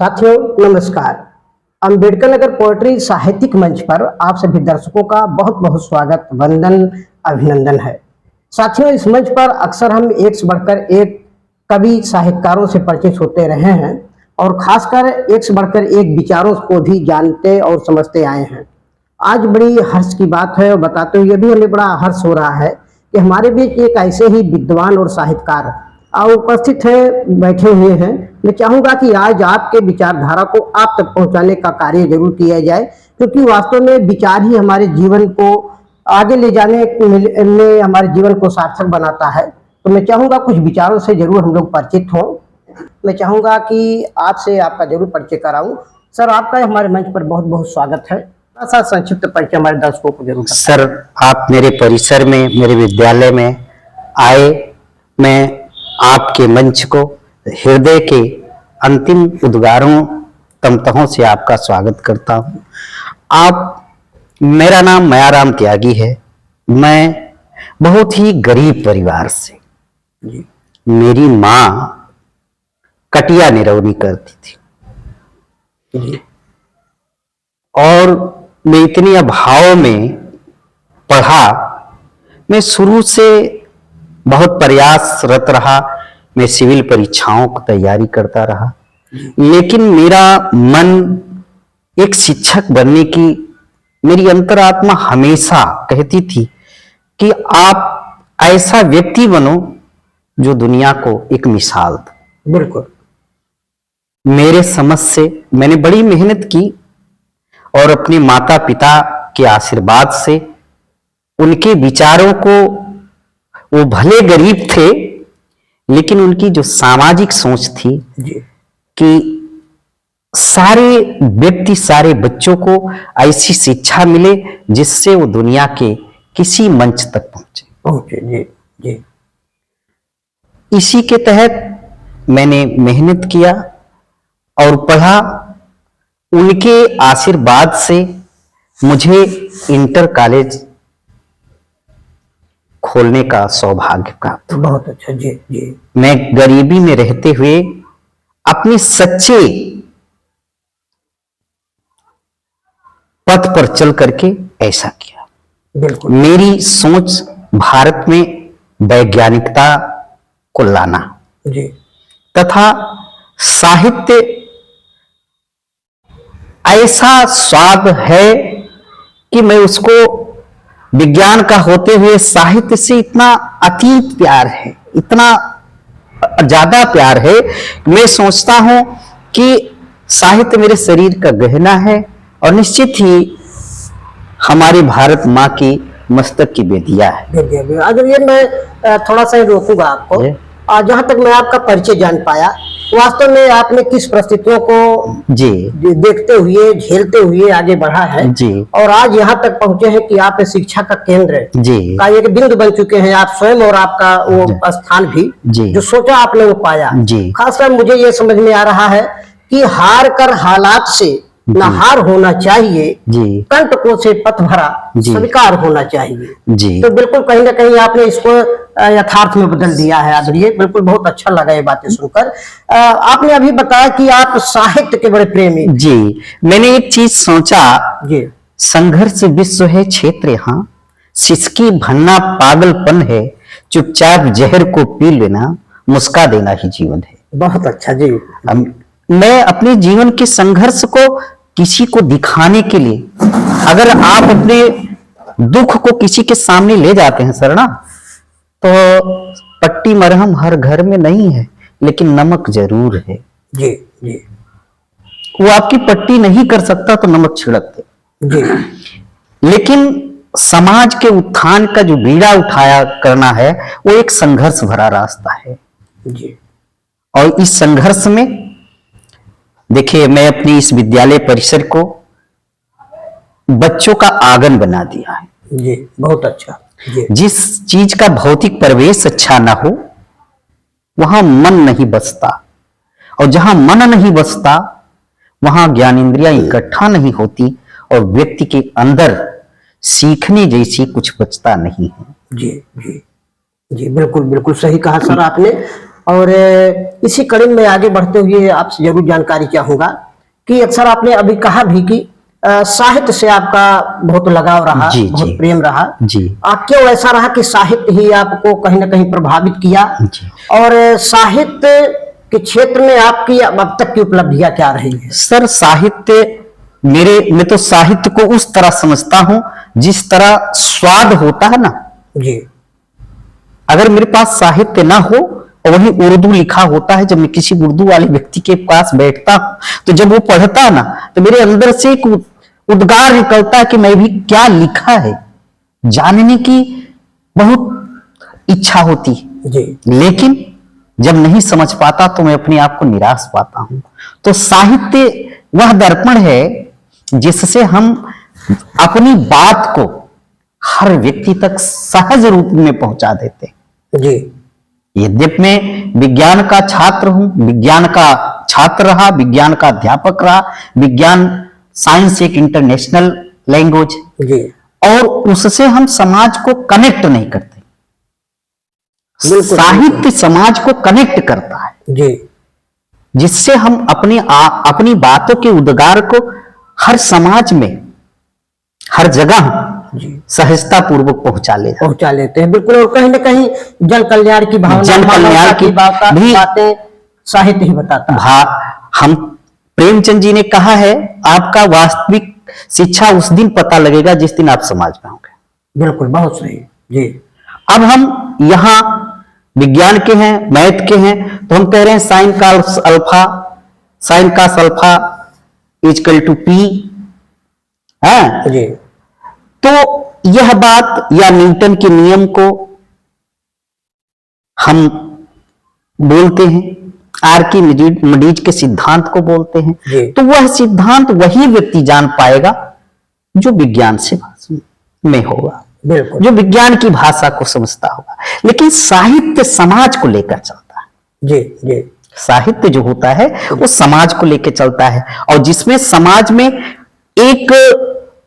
साथियों नमस्कार। अंबेडकर नगर पोएट्री साहित्यिक मंच पर आप सभी दर्शकों का बहुत बहुत स्वागत, वंदन, अभिनंदन है। साथियों, इस मंच पर अक्सर हम एक से बढ़कर एक कवि साहित्यकारों से परिचित होते रहे हैं और खासकर एक से बढ़कर एक विचारों को भी जानते और समझते आए हैं। आज बड़ी हर्ष की बात है और बताते हुए भी हमें बड़ा हर्ष हो रहा है कि हमारे बीच एक ऐसे ही विद्वान और साहित्यकार उपस्थित है, बैठे हुए हैं। मैं चाहूंगा कि आज आपके विचारधारा को आप तक पहुंचाने का कार्य जरूर किया जाए, क्योंकि वास्तव में विचार ही हमारे जीवन को आगे ले जाने में हमारे जीवन को सार्थक बनाता है। तो मैं चाहूंगा कुछ विचारों से जरूर हम लोग परिचित हों। मैं चाहूंगा कि आपसे आपका जरूर परिचय कराऊं। सर, आपका हमारे मंच पर बहुत बहुत स्वागत है। ऐसा संक्षिप्त परिचय हमारे दर्शकों को जरूर। सर, आप मेरे परिसर में, मेरे विद्यालय में आए, मैं आपके मंच को हृदय के अंतिम उद्गारों तमतहों से आपका स्वागत करता हूं। मेरा नाम मायाराम त्यागी है। मैं बहुत ही गरीब परिवार से, मेरी माँ कटिया निरौनी करती थी और मैं इतनी अभाव में पढ़ा। मैं शुरू से बहुत प्रयासरत रहा, मैं सिविल परीक्षाओं की तैयारी करता रहा, लेकिन मेरा मन एक शिक्षक बनने की, मेरी अंतरात्मा हमेशा कहती थी कि आप ऐसा व्यक्ति बनो जो दुनिया को एक मिसाल दे। बिल्कुल। मेरे समझ से मैंने बड़ी मेहनत की और अपने माता पिता के आशीर्वाद से, उनके विचारों को, वो भले गरीब थे लेकिन उनकी जो सामाजिक सोच थी कि सारे व्यक्ति, सारे बच्चों को ऐसी शिक्षा मिले जिससे वो दुनिया के किसी मंच तक पहुंचे। जी। इसी के तहत मैंने मेहनत किया और पढ़ा। उनके आशीर्वाद से मुझे इंटर कॉलेज खोलने का सौभाग्य प्राप्त। बहुत अच्छा। जी। मैं गरीबी में रहते हुए अपने सच्चे पथ पर चल करके ऐसा किया। बिल्कुल। मेरी सोच भारत में वैज्ञानिकता को लाना जी तथा साहित्य ऐसा स्वाद है कि मैं उसको, विज्ञान का होते हुए साहित्य से इतना अतीत प्यार है, इतना ज्यादा प्यार है। मैं सोचता हूं कि साहित्य मेरे शरीर का गहना है और निश्चित ही हमारी भारत माँ की मस्तक की बेदिया है। अगर ये मैं थोड़ा सा रोकूंगा आपको। जहां तक मैं आपका परिचय जान पाया, वास्तव में आपने किस परिस्थितियों को देखते हुए, झेलते हुए आगे बढ़ा है और आज यहाँ तक पहुंचे हैं कि आप शिक्षा का केंद्र का एक बिंदु बन चुके हैं, आप स्वयं और आपका वो स्थान भी जो सोचा आपने वो पाया। खासकर मुझे ये समझ में आ रहा है कि हार कर हालात से न हार होना चाहिए, कंटकों से पथ भरा स्वीकार होना चाहिए। तो बिल्कुल कहीं ना कहीं आपने इसको यथार्थ में बदल दिया है। आज ये बिल्कुल बहुत अच्छा लगा ये बातें सुनकर। आपने अभी बताया कि आप साहित्य के बड़े प्रेमी। मैंने एक चीज सोचा, संघर्ष विश्व है क्षेत्र यहाँ, सिसकी भरना पागलपन है, चुपचाप जहर को पी लेना, मुस्का देना ही जीवन है। बहुत अच्छा जी। मैं अपने जीवन के संघर्ष को किसी को दिखाने के लिए, अगर आप अपने दुख को किसी के सामने ले जाते हैं सर ना, तो पट्टी मरहम हर घर में नहीं है, लेकिन नमक जरूर है। जी। वो आपकी पट्टी नहीं कर सकता तो नमक छिड़क दे। लेकिन समाज के उत्थान का जो बीड़ा उठाया करना है, वो एक संघर्ष भरा रास्ता है। और इस संघर्ष में देखिए, मैं अपनी इस विद्यालय परिसर को बच्चों का आंगन बना दिया है। बहुत अच्छा। जिस चीज का भौतिक परिवेश अच्छा ना हो, वहां मन नहीं बसता, और जहां मन नहीं बसता वहां ज्ञानेंद्रियां इकट्ठा नहीं होती और व्यक्ति के अंदर सीखने जैसी कुछ बचता नहीं है। जी, बिल्कुल सही कहा सर आपने। और इसी कड़ी में आगे बढ़ते हुए आपसे जरूर जानकारी चाहूंगा कि अक्सर आपने अभी कहा भी कि साहित्य से आपका बहुत लगाव रहा, जी, बहुत जी, प्रेम रहा जी, क्यों ऐसा रहा कि साहित्य ही आपको कहीं ना कहीं प्रभावित किया? जी। और साहित्य के क्षेत्र में आपकी अब तक की उपलब्धियां क्या रही है? सर साहित्य मैं तो साहित्य को उस तरह समझता हूं जिस तरह स्वाद होता है ना। जी। अगर मेरे पास साहित्य ना हो और वही उर्दू लिखा होता है, जब मैं किसी उर्दू वाले व्यक्ति के पास बैठता हूं तो जब वो पढ़ता है ना तो मेरे अंदर से एक उद्गार निकलता है कि मैं भी क्या लिखा है, जानने की बहुत इच्छा होती है। जी। लेकिन जब नहीं समझ पाता तो मैं अपने आप को निराश पाता हूं। तो साहित्य वह दर्पण है जिससे हम अपनी बात को हर व्यक्ति तक सहज रूप में पहुंचा देते हैं। जी। यद्यपि मैं विज्ञान का छात्र हूं, विज्ञान का छात्र रहा, विज्ञान का अध्यापक रहा, विज्ञान साइंस एक इंटरनेशनल लैंग्वेज, जी। और उससे हम समाज को कनेक्ट नहीं करते। साहित्य समाज को कनेक्ट करता है। जी। जिससे हम अपनी बातों के उद्गार को हर समाज में, हर जगह सहजता पूर्वक पहुंचा लेते हैं। बिल्कुल। और कहीं ना कहीं जन कल्याण की भावना, जन कल्याण की बातें साहित्य ही बताता है। हम प्रेमचंद जी ने कहा है, आपका वास्तविक शिक्षा उस दिन पता लगेगा जिस दिन आप समाज में होंगे। बिल्कुल, बहुत सही। जी। अब हम यहां विज्ञान के हैं, मैथ के हैं, तो हम कह रहे हैं sine cos alpha equal to P है जी। तो यह बात या न्यूटन के नियम को हम बोलते हैं, आर्किमिडीज के सिद्धांत को बोलते हैं। तो वह सिद्धांत वही व्यक्ति जान पाएगा जो विज्ञान से में होगा, जो विज्ञान की भाषा को समझता होगा। लेकिन साहित्य समाज को लेकर चलता है। जी। जी। साहित्य जो होता है वो समाज को लेकर चलता है, और जिसमें समाज में एक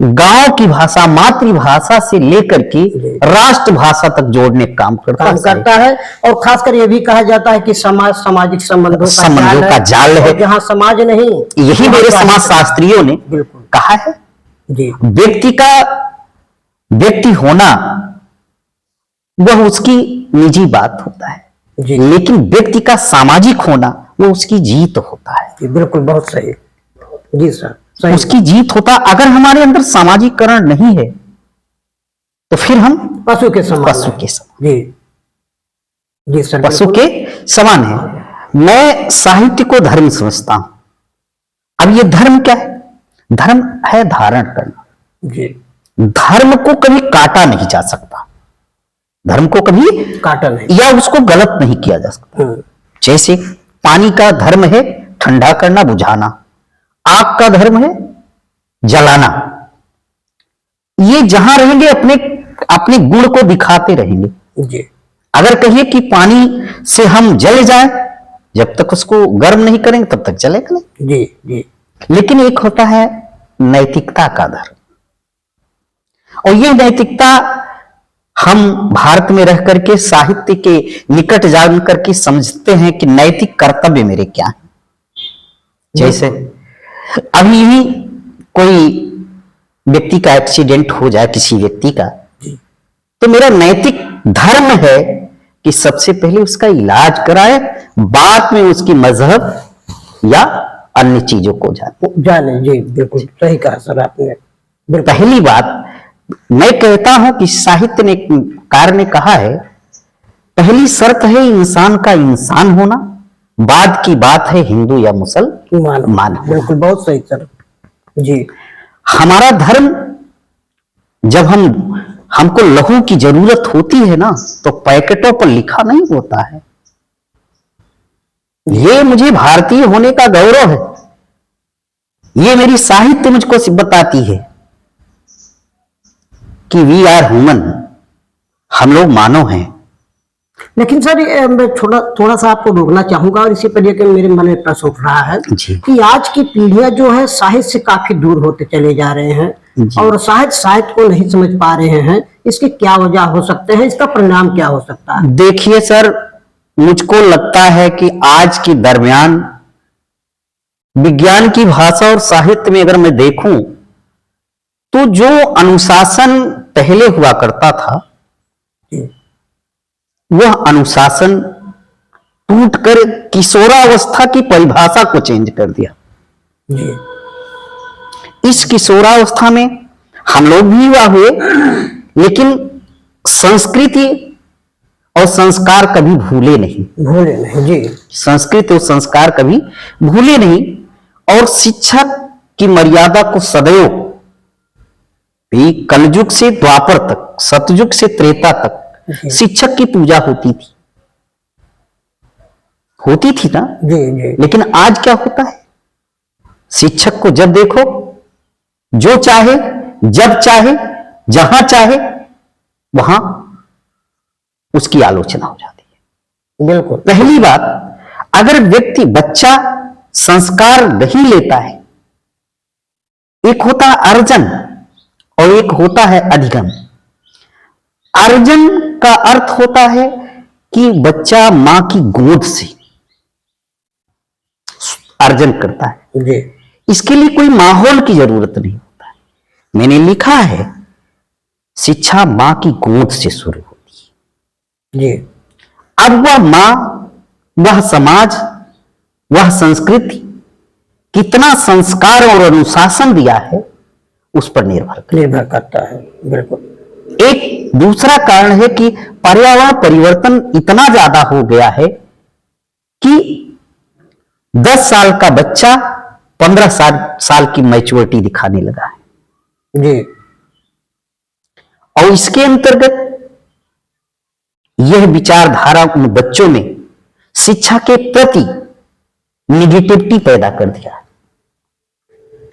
गांव की भाषा, मातृभाषा से लेकर के राष्ट्रभाषा तक जोड़ने का काम करता है। और खासकर ये भी कहा जाता है कि समाज सामाजिक संबंधों का जाल है। जहां समाज नहीं, यही मेरे समाज शास्त्रियों ने कहा है। जी। व्यक्ति होना वह उसकी निजी बात होता है, लेकिन व्यक्ति का सामाजिक होना वो उसकी जीत होता है। बिल्कुल, बहुत सही। जी सर, सही। उसकी जीत होता। अगर हमारे अंदर सामाजिकरण नहीं है तो फिर हम पशु के समान। जी। जी सर, पशु के समान है। मैं साहित्य को धर्म समझता हूं। अब ये धर्म क्या है? धर्म है धारण करना। जी। धर्म को कभी काटा नहीं जा सकता, धर्म को कभी काटा नहीं या उसको गलत नहीं किया जा सकता। जैसे पानी का धर्म है ठंडा करना, बुझाना। आग का धर्म है जलाना। ये जहां रहेंगे अपने गुण को दिखाते रहेंगे। जी। अगर कहिए कि पानी से हम जल जाए, जब तक उसको गर्म नहीं करेंगे तब तक जलेगा नहीं। जी। जी। लेकिन एक होता है नैतिकता का धर्म, और ये नैतिकता हम भारत में रह करके साहित्य के निकट जान करके समझते हैं कि नैतिक कर्तव्य मेरे क्या है। जैसे अभी ही कोई व्यक्ति का एक्सीडेंट हो जाए, किसी व्यक्ति का, तो मेरा नैतिक धर्म है कि सबसे पहले उसका इलाज कराए, बाद में उसकी मजहब या अन्य चीजों को जाने। जी, बिल्कुल सही कहा सर आपने। पहली बात मैं कहता हूं कि साहित्य ने कार ने कहा है, पहली शर्त है इंसान का इंसान होना, बाद की बात है हिंदू या मुसलमान। बिल्कुल, बहुत सही सर। जी। हमारा धर्म, जब हमको लहू की जरूरत होती है ना, तो पैकेटों पर लिखा नहीं होता है। ये मुझे भारतीय होने का गौरव है, ये मेरी साहित्य मुझको बताती है कि वी आर ह्यूमन, हम लोग मानव हैं। लेकिन सर मैं थोड़ा सा आपको रोकना चाहूंगा, और इसी पर लेकर मेरे मन में प्रश्न उठ रहा है कि आज की पीढ़ियां जो है साहित्य से काफी दूर होते चले जा रहे हैं, और साहित्य को नहीं समझ पा रहे हैं। इसकी क्या वजह हो सकते हैं? इसका परिणाम क्या हो सकता है? देखिए सर, मुझको लगता है कि आज के दरमियान विज्ञान की भाषा और साहित्य में अगर मैं देखूं तो जो अनुशासन पहले हुआ करता था वह अनुशासन टूटकर किशोरावस्था की परिभाषा को चेंज कर दिया। इस किशोरावस्था में हम लोग भी युवा हुए, लेकिन संस्कृति और संस्कार कभी भूले नहीं जी। संस्कृति और संस्कार कभी भूले नहीं, और शिक्षक की मर्यादा को सदैव भी कलयुग से द्वापर तक, सतयुग से त्रेता तक शिक्षक की पूजा होती थी ना जी। लेकिन आज क्या होता है, शिक्षक को जब देखो, जो चाहे, जब चाहे, जहां चाहे वहां उसकी आलोचना हो जाती है। बिल्कुल। पहली बात, अगर व्यक्ति, बच्चा संस्कार नहीं लेता है, एक होता है अर्जन और एक होता है अधिगम। अर्जन का अर्थ होता है कि बच्चा मां की गोद से अर्जन करता है जी। इसके लिए कोई माहौल की जरूरत नहीं होता है। मैंने लिखा है, शिक्षा मां की गोद से शुरू होती है जी। अब वह मां, वह समाज, वह संस्कृति कितना संस्कार और अनुशासन दिया है उस पर निर्भर करता है। बिल्कुल। एक दूसरा कारण है कि पर्यावरण परिवर्तन इतना ज्यादा हो गया है कि 10 साल का बच्चा 15 साल की मैच्योरिटी दिखाने लगा है जी। और इसके अंतर्गत यह विचारधारा उन बच्चों में शिक्षा के प्रति निगेटिविटी पैदा कर दिया,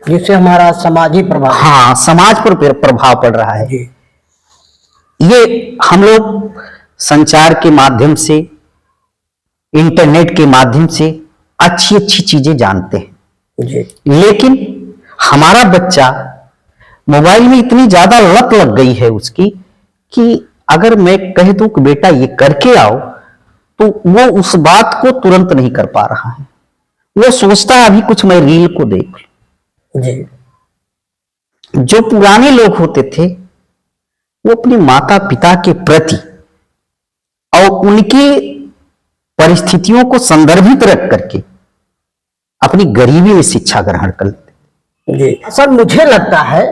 जिससे हमारा समाजी प्रभाव, हाँ, समाज पर प्रभाव पड़ रहा है जी। ये हम लोग संचार के माध्यम से, इंटरनेट के माध्यम से अच्छी अच्छी चीजें जानते हैं जी। लेकिन हमारा बच्चा मोबाइल में इतनी ज्यादा लत लग गई है उसकी कि अगर मैं कह दूं कि बेटा ये करके आओ तो वो उस बात को तुरंत नहीं कर पा रहा है। वो सोचता है अभी कुछ मैं रील को देख लूं। जी। जो पुराने लोग होते थे वो अपने माता पिता के प्रति और उनकी परिस्थितियों को संदर्भित रख करके अपनी गरीबी में शिक्षा ग्रहण कर लेते। जी सर, मुझे लगता है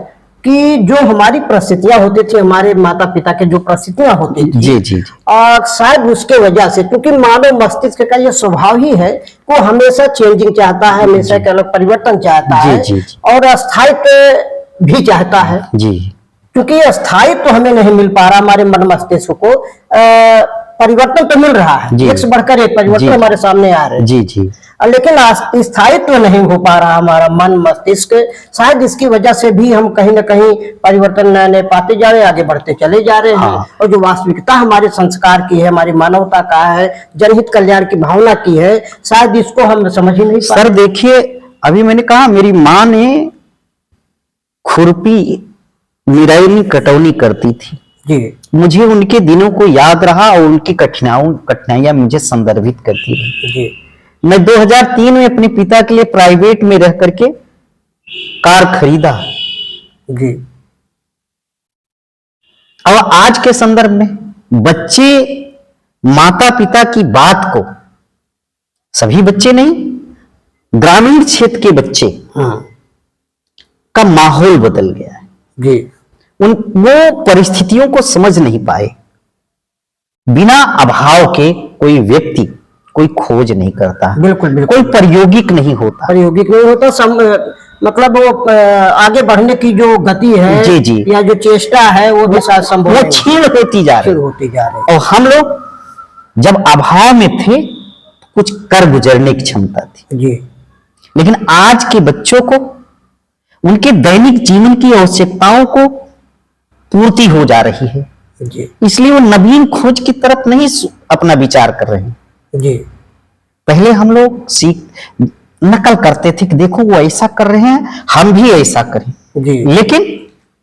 कि जो हमारी परिस्थितियां होती थी, हमारे माता पिता के जो परिस्थितियां होती थी, जी जी, और शायद उसके वजह से, क्योंकि मानव मस्तिष्क का ये स्वभाव ही है, वो हमेशा चेंजिंग चाहता है, हमेशा के अलग परिवर्तन चाहता है जी। और स्थायित्व भी चाहता है जी। क्योंकि स्थायित्व तो हमें नहीं मिल पा रहा, हमारे मन मस्तिष्क को परिवर्तन तो मिल रहा है, एक से बढ़कर एक परिवर्तन हमारे सामने आ रहे हैं। जी जी। लेकिन स्थायित्व नहीं हो पा रहा हमारा मन मस्तिष्क, शायद इसकी वजह से भी हम कहीं ना कहीं परिवर्तन नहीं पाते जा रहे, आगे बढ़ते चले जा रहे हैं। हाँ। और जो वास्तविकता हमारे संस्कार की है, हमारी मानवता का है, जनहित कल्याण की भावना की है, शायद इसको हम समझ ही नहीं पा। सर देखिए, अभी मैंने कहा मेरी माँ ने खुरपी निराई कटौनी करती थी जी। मुझे उनके दिनों को याद रहा और उनकी कठिनाइयां मुझे संदर्भित करती रही। जी। मैं 2003 में अपने पिता के लिए प्राइवेट में रह करके कार खरीदा जी। और आज के संदर्भ में बच्चे माता पिता की बात को, सभी बच्चे नहीं, ग्रामीण क्षेत्र के बच्चे का माहौल बदल गया है जी। वो परिस्थितियों को समझ नहीं पाए। बिना अभाव के कोई व्यक्ति कोई खोज नहीं करता, बिल्कुल बिल्कुल, कोई प्रायोगिक नहीं होता, प्रायोगिक नहीं होता। मतलब वो आगे बढ़ने की जो गति है, जी जी, या जो चेष्टा है, वो भी शायद संभव, वो क्षीण होती जा रही और हम लोग जब अभाव में थे कुछ कर गुजरने की क्षमता थी जी। लेकिन आज के बच्चों को उनके दैनिक जीवन की आवश्यकताओं को पूर्ति हो जा रही है जी। इसलिए वो नवीन खोज की तरफ नहीं अपना विचार कर रहे हैं जी। पहले हम लोग नकल करते थे कि देखो वो ऐसा कर रहे हैं, हम भी ऐसा करें जी। लेकिन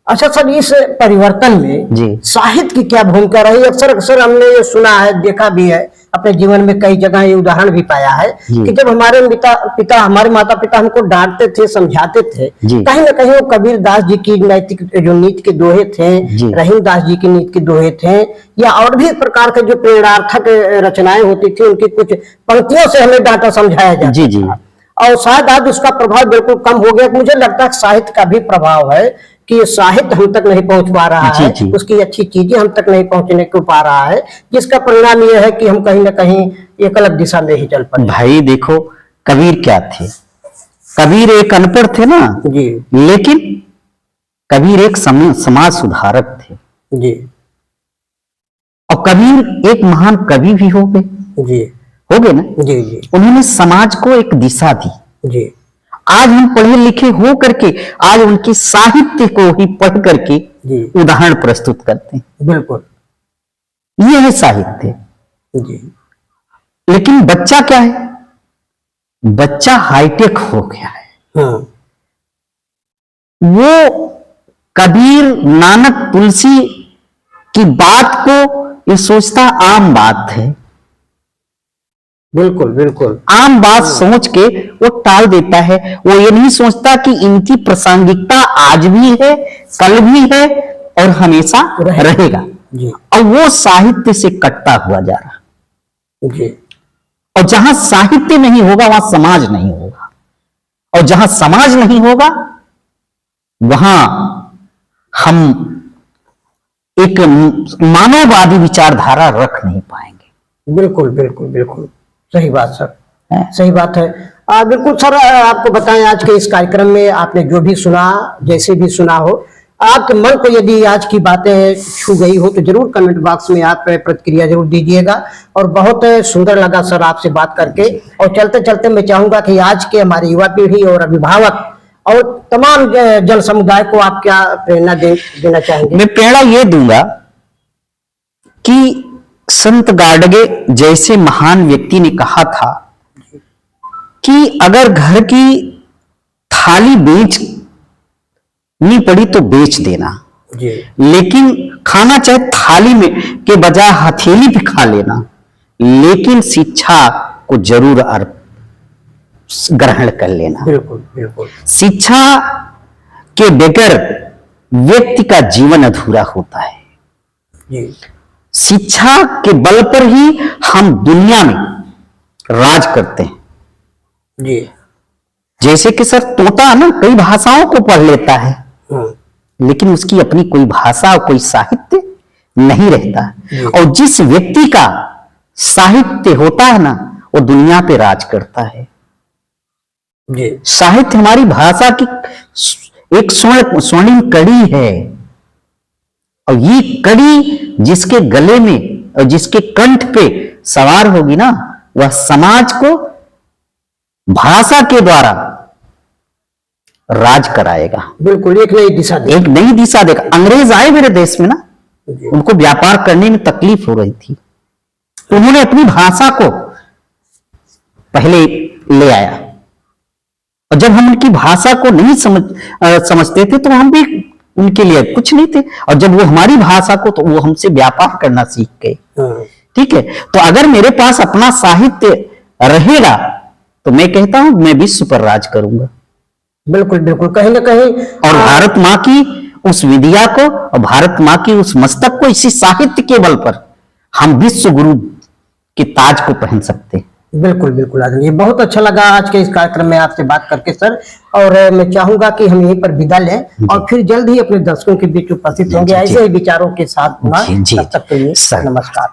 अच्छा सर, इस परिवर्तन में जी साहित्य की क्या भूमिका रही? अक्सर हमने ये सुना है, देखा भी है, अपने जीवन में कई जगह ये उदाहरण भी पाया है जी। कि जब हमारे पिता हमारे माता पिता हमको डांटते थे, समझाते थे, जी। कहीं ना कहीं वो कबीर दास जी की नैतिक जो नीति के दोहे थे, जी। रहीम दास जी की नीति के दोहे थे, या और भी प्रकार के जो प्रेरणार्थक रचनाएं होती थी, उनकी कुछ पंक्तियों से हमें डांटा समझाया जाता जी जी था। और शायद आज उसका प्रभाव बिल्कुल कम हो गया। मुझे लगता है साहित्य का भी प्रभाव है कि ये साहित्य हम तक नहीं पहुंच पा रहा जी, है, जी। उसकी अच्छी चीजें हम तक नहीं पहुंचने को पा रहा है, जिसका परिणाम ये है कि हम कहीं ना कहीं एक अलग दिशा में ही चल पड़े। भाई देखो, कबीर क्या थे? कबीर एक अनपढ़ थे ना, जी लेकिन कबीर एक समाज सुधारक थे, जी और कबीर एक महान कवि भी हो गए ना। जी जी उन्होंने समाज को एक दिशा दी। जी आज हम पढ़े लिखे हो करके आज उनके साहित्य को ही पढ़ करके जी उदाहरण प्रस्तुत करते हैं। बिल्कुल ये है साहित्य। जी लेकिन बच्चा क्या है? बच्चा हाईटेक हो गया है। हाँ वो कबीर, नानक, तुलसी की बात को ये सोचता आम बात है, बिल्कुल बिल्कुल आम बात सोच के वो टाल देता है। वो ये नहीं सोचता कि इनकी प्रासंगिकता आज भी है, कल भी है और हमेशा रहेगा। जी और वो साहित्य से कटता हुआ जा रहा। जी और जहां साहित्य नहीं होगा वहां समाज नहीं होगा, और जहां समाज नहीं होगा वहां हम एक मानववादी विचारधारा रख नहीं पाएंगे। बिल्कुल बिल्कुल बिल्कुल सही बात सर, है? सही बात है। बिल्कुल सर, आपको बताएं आज के इस कार्यक्रम में आपने जो भी सुना, जैसे भी सुना हो, आपके मन को यदि आज की बातें छू गई हो तो जरूर कमेंट बॉक्स में आप प्रतिक्रिया जरूर दीजिएगा। और बहुत सुंदर लगा सर आपसे बात करके। और चलते चलते मैं चाहूंगा कि आज के हमारी युवा पीढ़ी और अभिभावक और तमाम जन समुदाय को आप क्या प्रेरणा देना चाहेंगे? मैं प्रेरणा ये दूंगा कि संत गाडगे जैसे महान व्यक्ति ने कहा था कि अगर घर की थाली बेचनी पड़ी तो बेच देना, जी लेकिन खाना चाहे थाली में के बजाय हथेली पे खा लेना, लेकिन शिक्षा को जरूर ग्रहण कर लेना। बिल्कुल बिल्कुल शिक्षा के बगैर व्यक्ति का जीवन अधूरा होता है। जी शिक्षा के बल पर ही हम दुनिया में राज करते हैं। जी जैसे कि सर तोता ना कई भाषाओं को पढ़ लेता है, हाँ लेकिन उसकी अपनी कोई भाषा और कोई साहित्य नहीं रहता। और जिस व्यक्ति का साहित्य होता है ना, वो दुनिया पे राज करता है। जी साहित्य हमारी भाषा की एक स्वर्णिम कड़ी है, और ये कड़ी जिसके गले में और जिसके कंठ पे सवार होगी ना, वह समाज को भाषा के द्वारा राज कराएगा। बिल्कुल एक नई दिशा दे। एक नई दिशा देगा। अंग्रेज आए मेरे देश में ना, जी उनको व्यापार करने में तकलीफ हो रही थी, तो उन्होंने अपनी भाषा को पहले ले आया। और जब हम उनकी भाषा को नहीं समझते थे तो हम भी उनके लिए कुछ नहीं थे, और जब वो हमारी भाषा को, तो वो हमसे व्यापार करना सीख गए। हाँ ठीक है, तो अगर मेरे पास अपना साहित्य रहेगा तो मैं कहता हूं मैं विश्व पर राज करूंगा। बिल्कुल बिल्कुल कहीं ना कहीं। और भारत मां की उस विद्या को और भारत मां की उस मस्तक को इसी साहित्य के बल पर हम विश्व गुरु के ताज को पहन सकते हैं। बिल्कुल बिल्कुल आदमी, बहुत अच्छा लगा आज के इस कार्यक्रम में आपसे बात करके सर। और मैं चाहूंगा कि हम यहीं पर विदा लें और फिर जल्द ही अपने दर्शकों के बीच उपस्थित होंगे ऐसे ही विचारों के साथ। जी, जी। तब तक के लिए सर। नमस्कार।